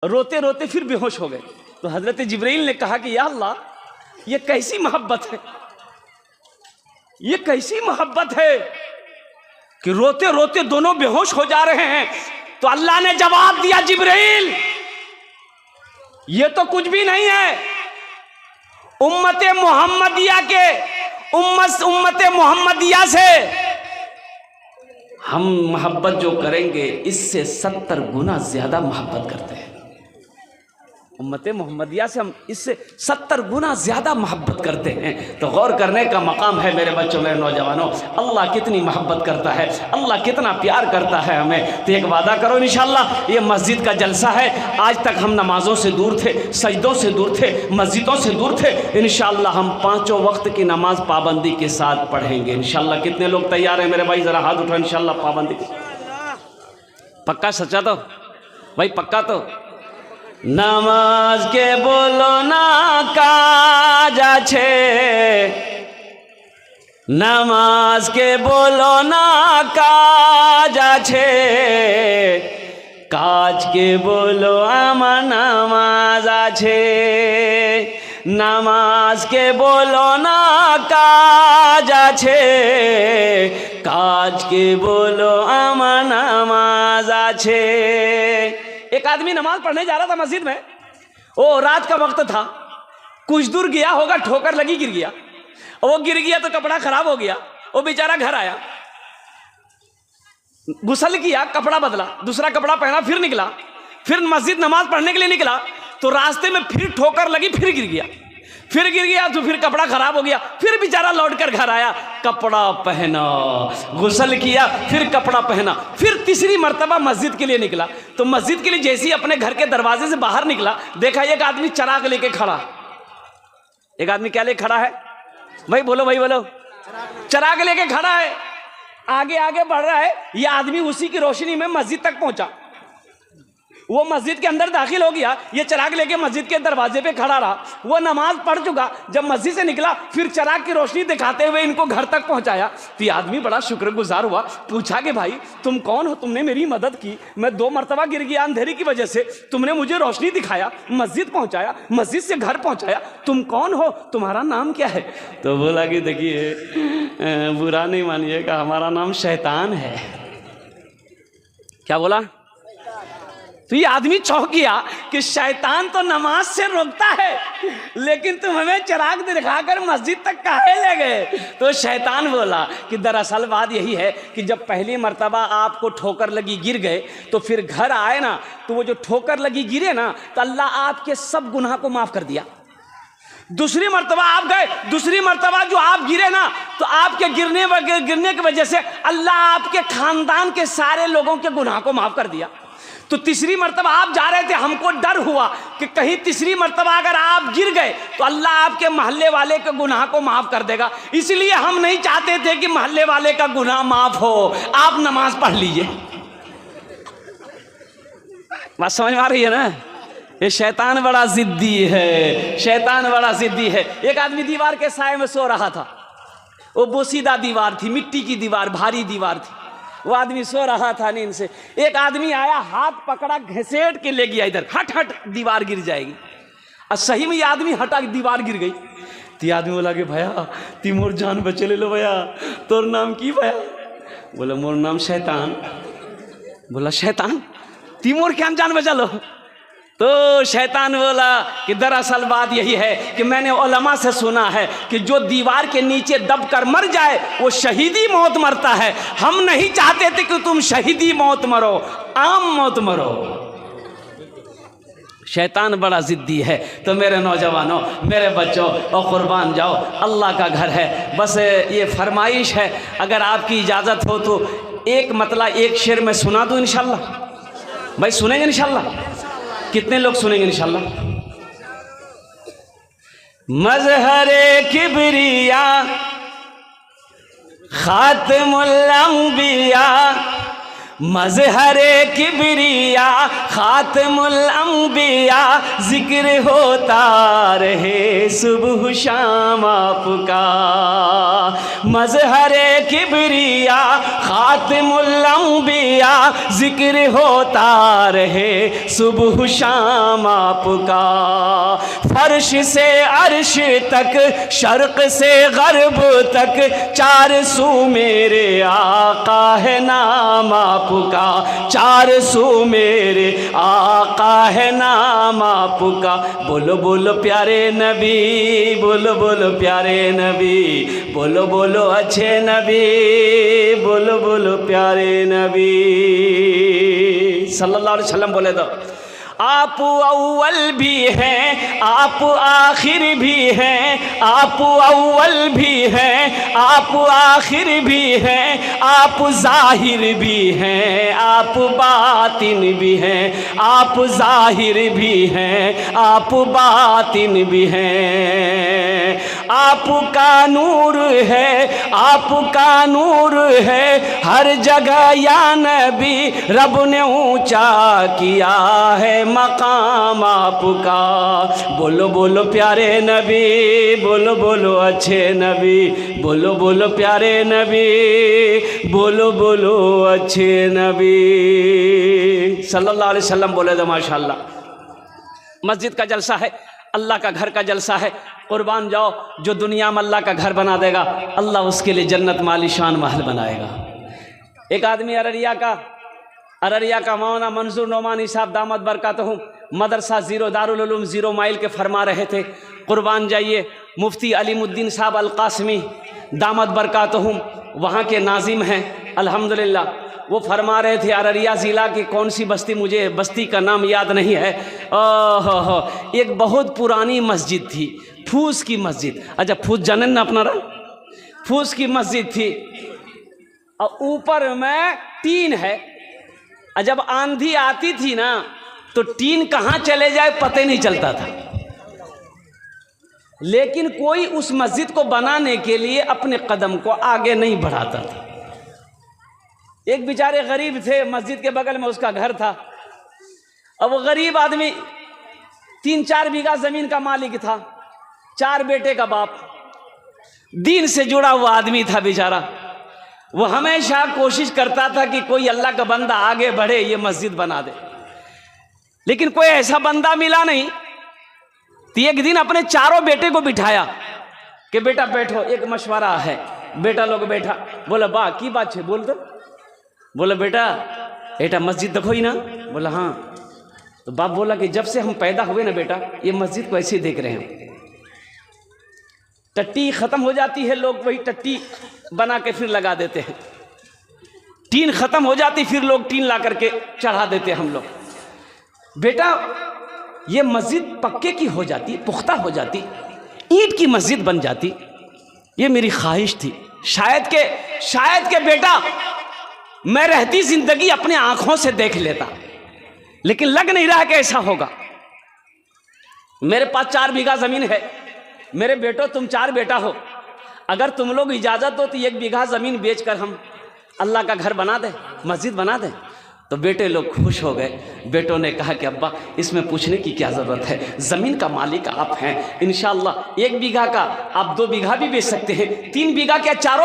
रोते रोते फिर बेहोश हो गए। तो हजरत जिब्रील ने कहा कि या अल्लाह, ये कैसी मोहब्बत है, ये कैसी मोहब्बत है कि रोते रोते दोनों बेहोश हो जा रहे हैं। तो अल्लाह ने जवाब दिया, जिब्रील ये तो कुछ भी नहीं है, उम्मत मोहम्मदिया के उम्मत मोहम्मदिया से हम मोहब्बत जो करेंगे इससे 70 गुना ज्यादा मोहब्बत करते हैं। उम्मत मोहम्मदिया से हम इससे 70 गुना ज्यादा मोहब्बत करते हैं। तो गौर करने का मकाम है मेरे बच्चों, मेरे नौजवानों, अल्लाह कितनी मोहब्बत करता है, अल्लाह कितना प्यार करता है हमें। तो एक वादा करो इंशाअल्लाह, ये मस्जिद का जलसा है, आज तक हम नमाज़ों से दूर थे, सजदों से दूर थे, मस्जिदों से दूर थे। इंशाअल्लाह हम 5 वक्त की नमाज पाबंदी के साथ पढ़ेंगे इंशाअल्लाह। कितने लोग तैयार हैं मेरे भाई, ज़रा हाथ उठाओ। इंशाअल्लाह पाबंदी पक्का, सच्चा तो भाई, पक्का तो। नामाज के बोलो ना काज आछे, नामाज के बोलो ना काज आछे, काज के बोलो आमार नामाज आछे। नामाज के बोलो ना काज आछे, काज के बोलो आमार नामाज आछे। एक आदमी नमाज पढ़ने जा रहा था मस्जिद में, वो रात का वक्त था, कुछ दूर गया होगा, ठोकर लगी, गिर गया। वो गिर गया तो कपड़ा खराब हो गया, वो बेचारा घर आया, गुस्ल किया, कपड़ा बदला, दूसरा कपड़ा पहना, फिर निकला, फिर मस्जिद नमाज पढ़ने के लिए निकला। तो रास्ते में फिर ठोकर लगी, फिर गिर गया, फिर गिर गया तो फिर कपड़ा खराब हो गया, फिर बेचारा लौटकर घर आया, कपड़ा पहना, गुस्ल किया, फिर कपड़ा पहना, फिर तीसरी मर्तबा मस्जिद के लिए निकला। तो मस्जिद के लिए जैसे ही अपने घर के दरवाजे से बाहर निकला, देखा एक आदमी चराग लेके खड़ा। एक आदमी क्या लेके खड़ा है भाई, बोलो भाई बोलो, चराग लेके खड़ा है, आगे आगे बढ़ रहा है। यह आदमी उसी की रोशनी में मस्जिद तक पहुंचा, वो मस्जिद के अंदर दाखिल हो गया, ये चराग लेके मस्जिद के दरवाजे पे खड़ा रहा। वो नमाज पढ़ चुका, जब मस्जिद से निकला फिर चराग की रोशनी दिखाते हुए इनको घर तक पहुंचाया। तो ये आदमी बड़ा शुक्रगुजार हुआ, पूछा कि भाई तुम कौन हो, तुमने मेरी मदद की, मैं 2 मरतबा गिर गया अंधेरी की वजह से, तुमने मुझे रोशनी दिखाया, मस्जिद पहुंचाया, मस्जिद से घर पहुंचाया, तुम कौन हो, तुम्हारा नाम क्या है? तो बोला कि देखिए बुरा नहीं मानिएगा, हमारा नाम शैतान है। क्या बोला? तो ये आदमी चौंक गया कि शैतान तो नमाज से रोकता है, लेकिन तुम हमें चिराग दिखाकर मस्जिद तक काहे ले गए? तो शैतान बोला कि दरअसल बात यही है कि जब पहली मर्तबा आपको ठोकर लगी, गिर गए, तो फिर घर आए ना, तो वो जो ठोकर लगी गिरे ना, तो अल्लाह आपके सब गुनाह को माफ़ कर दिया। दूसरी मर्तबा आप गए, दूसरी मर्तबा जो आप गिरे ना, तो आपके गिरने की वजह से अल्लाह आपके खानदान के सारे लोगों के गुनाह को माफ़ कर दिया। तो तीसरी मर्तबा आप जा रहे थे, हमको डर हुआ कि कहीं तीसरी मर्तबा अगर आप गिर गए तो अल्लाह आपके मोहल्ले वाले के गुनाह को माफ़ कर देगा, इसलिए हम नहीं चाहते थे कि मोहल्ले वाले का गुनाह माफ़ हो, आप नमाज पढ़ लीजिए। बात समझ में आ रही है ना? ये शैतान बड़ा जिद्दी है, शैतान बड़ा जिद्दी है। एक आदमी दीवार के साए में सो रहा था, वो बोसीदा दीवार थी, मिट्टी की दीवार, भारी दीवार थी। वो आदमी सो रहा था नींद से, एक आदमी आया, हाथ पकड़ा, घसीट के ले गया इधर, हट हट दीवार गिर जाएगी। और सही में ये आदमी हटा, दीवार गिर गई। तो आदमी बोला कि भैया तिमोर जान बचे ले लो भैया, तोर नाम की भैया? बोला मोर नाम शैतान। बोला शैतान, तिमोर क्या जान बचा लो? तो शैतान बोला कि दरअसल बात यही है कि मैंने उलमा से सुना है कि जो दीवार के नीचे दबकर मर जाए वो शहीदी मौत मरता है। हम नहीं चाहते थे कि तुम शहीदी मौत मरो, आम मौत मरो। शैतान बड़ा जिद्दी है। तो मेरे नौजवानों, मेरे बच्चों, और कुर्बान जाओ, अल्लाह का घर है। बस ये फरमाइश है, अगर आपकी इजाज़त हो तो एक मतलब एक शेर में सुना दूँ इंशाल्लाह। भाई सुनेंगे इंशाल्लाह? कितने लोग सुनेंगे इंशाल्लाह? मज़हरे किबरिया खातमुल अंबिया मज़हरे किबरिया खातमुल अंबिया, जिक्र होता रहे सुबह शाम आपका। मज़हरे किबरिया खातमुल अंबिया, जिक्र होता रहे सुबह शाम आपका। फर्श से अर्श तक, शर्क से गर्ब तक, चार सू मेरे आका है नाम आपका। चार सू मेरे आका है नाम आपका। बोलो बोलो प्यारे नबी, बोलो बोलो प्यारे नबी, बोलो बोलो अच्छे नबी, बोलो बोलो प्यारे नबी सल्लल्लाहु अलैहि वसल्लम। बोले तो आप अव्वल भी हैं, आप आखिर भी हैं, आप अव्वल भी हैं, आप आखिर भी हैं, आप ज़ाहिर भी हैं, आप बातिन भी हैं, आप ज़ाहिर भी हैं, आप बातिन भी हैं। आपका नूर है, आपका नूर है हर जगह या नबी, रब ने ऊंचा किया है मकाम आपका। बोलो बोलो प्यारे नबी, बोलो बोलो अच्छे नबी, बोलो बोलो प्यारे नबी, बोलो बोलो अच्छे नबी सल्लल्लाहु अलैहि वसल्लम। बोले तो माशाअल्लाह। मस्जिद का जलसा है, अल्लाह का घर का जलसा है। कुर्बान जाओ, जो दुनिया में अल्लाह का घर बना देगा, अल्लाह उसके लिए जन्नत में आलीशान महल बनाएगा। एक आदमी अररिया का मौलाना मंजूर नोमानी साहब दामद बरकातहू मदरसा ज़ीरो दारुल उलूम 0 माइल के फरमा रहे थे। कुर्बान जाइए, मुफ्ती अलीमुद्दीन साहब अलकासमी दामद बरकातहू वहाँ के नाजिम हैं अल्हम्दुलिल्लाह। वो फरमा रहे थे अररिया ज़िला की कौन सी बस्ती, मुझे बस्ती का नाम याद नहीं है, एक बहुत पुरानी मस्जिद थी, फूस की मस्जिद। अच्छा, फूस जानन ना अपना फूस की मस्जिद थी और ऊपर में टीन है। जब आंधी आती थी ना तो टीन कहाँ चले जाए पता नहीं चलता था, लेकिन कोई उस मस्जिद को बनाने के लिए अपने कदम को आगे नहीं बढ़ाता था। एक बेचारे गरीब थे, मस्जिद के बगल में उसका घर था। अब वो गरीब आदमी 3-4 बीघा जमीन का मालिक था, 4 बेटे का बाप, दीन से जुड़ा हुआ आदमी था बेचारा। वो हमेशा कोशिश करता था कि कोई अल्लाह का बंदा आगे बढ़े, ये मस्जिद बना दे, लेकिन कोई ऐसा बंदा मिला नहीं। तो एक दिन अपने 4 बेटे को बिठाया कि बेटा बैठो, एक मशवरा है। बेटा लोग बैठा, बोला बा की बात है, बोल दो। बोला बेटा मस्जिद देखो ही ना। बोला हाँ। तो बाप बोला कि जब से हम पैदा हुए ना बेटा, ये मस्जिद को ऐसे देख रहे हैं, टट्टी खत्म हो जाती है, लोग वही टट्टी बना के फिर लगा देते हैं। टीन खत्म हो जाती, फिर लोग टीन ला करके चढ़ा देते हैं हम लोग। बेटा ये मस्जिद पक्के की हो जाती, पुख्ता हो जाती, ईंट की मस्जिद बन जाती, ये मेरी ख्वाहिश थी। शायद के बेटा मैं रहती जिंदगी अपने आंखों से देख लेता, लेकिन लग नहीं रहा कि ऐसा होगा। मेरे पास 4 बीघा जमीन है। मेरे बेटो, तुम 4 बेटा हो, अगर तुम लोग इजाज़त दो तो 1 बीघा ज़मीन बेचकर हम अल्लाह का घर बना दें, मस्जिद बना दें। तो बेटे लोग खुश हो गए। बेटों ने कहा कि अब्बा इसमें पूछने की क्या ज़रूरत है, ज़मीन का मालिक आप हैं, इंशाअल्लाह 1 बीघा का आप 2 बीघा भी बेच सकते हैं, 3 बीघा क्या 4